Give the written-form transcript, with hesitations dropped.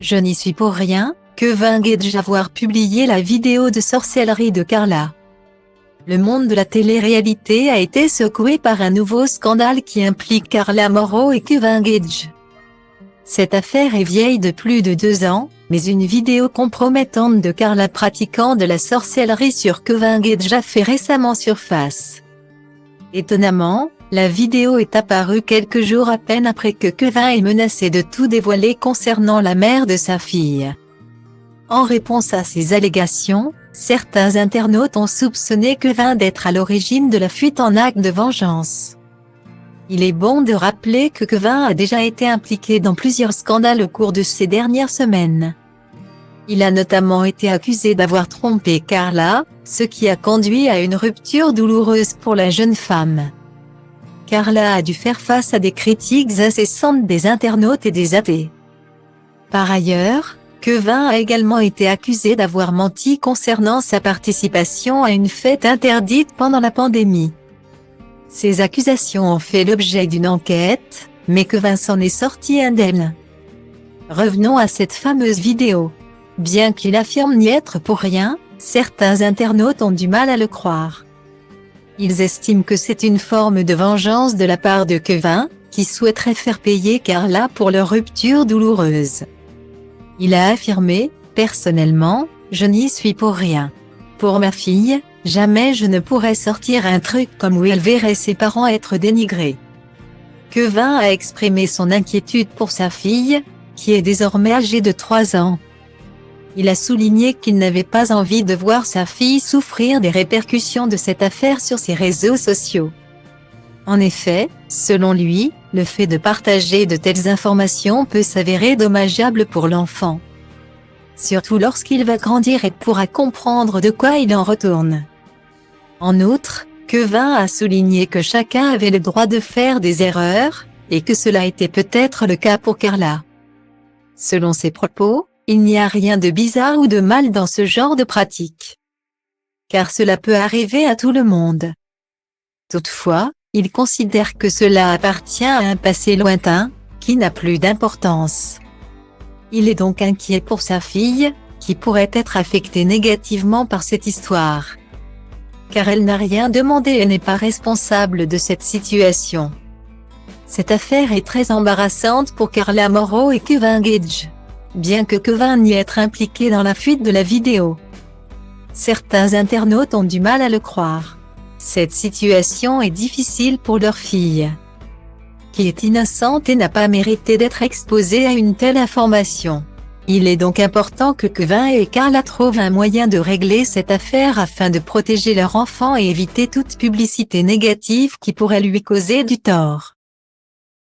Je n'y suis pour rien, Kevin Gage avoir publié la vidéo de sorcellerie de Carla. Le monde de la télé-réalité a été secoué par un nouveau scandale qui implique Carla Morrow et Kevin Gage. Cette affaire est vieille de plus de 2 ans, mais une vidéo compromettante de Carla pratiquant de la sorcellerie sur Kevin Gage a fait récemment surface. Étonnamment, la vidéo est apparue quelques jours à peine après que Kevin ait menacé de tout dévoiler concernant la mère de sa fille. En réponse à ces allégations, certains internautes ont soupçonné Kevin d'être à l'origine de la fuite en acte de vengeance. Il est bon de rappeler que Kevin a déjà été impliqué dans plusieurs scandales au cours de ces dernières semaines. Il a notamment été accusé d'avoir trompé Carla, ce qui a conduit à une rupture douloureuse pour la jeune femme. Carla a dû faire face à des critiques incessantes des internautes et des athées. Par ailleurs, Kevin a également été accusé d'avoir menti concernant sa participation à une fête interdite pendant la pandémie. Ces accusations ont fait l'objet d'une enquête, mais Kevin s'en est sorti indemne. Revenons à cette fameuse vidéo. Bien qu'il affirme n'y être pour rien, certains internautes ont du mal à le croire. Ils estiment que c'est une forme de vengeance de la part de Kevin, qui souhaiterait faire payer Carla pour leur rupture douloureuse. Il a affirmé, « Personnellement, je n'y suis pour rien. Pour ma fille, jamais je ne pourrais sortir un truc comme où elle verrait ses parents être dénigrés. » Kevin a exprimé son inquiétude pour sa fille, qui est désormais âgée de 3 ans. Il a souligné qu'il n'avait pas envie de voir sa fille souffrir des répercussions de cette affaire sur ses réseaux sociaux. En effet, selon lui, le fait de partager de telles informations peut s'avérer dommageable pour l'enfant. Surtout lorsqu'il va grandir et pourra comprendre de quoi il en retourne. En outre, Kevin a souligné que chacun avait le droit de faire des erreurs, et que cela était peut-être le cas pour Carla. Selon ses propos, il n'y a rien de bizarre ou de mal dans ce genre de pratique. Car cela peut arriver à tout le monde. Toutefois, il considère que cela appartient à un passé lointain, qui n'a plus d'importance. Il est donc inquiet pour sa fille, qui pourrait être affectée négativement par cette histoire. Car elle n'a rien demandé et n'est pas responsable de cette situation. Cette affaire est très embarrassante pour Carla Morrow et Kevin Gage. Bien que Kevin nie être impliqué dans la fuite de la vidéo. Certains internautes ont du mal à le croire. Cette situation est difficile pour leur fille, qui est innocente et n'a pas mérité d'être exposée à une telle information. Il est donc important que Kevin et Carla trouvent un moyen de régler cette affaire afin de protéger leur enfant et éviter toute publicité négative qui pourrait lui causer du tort.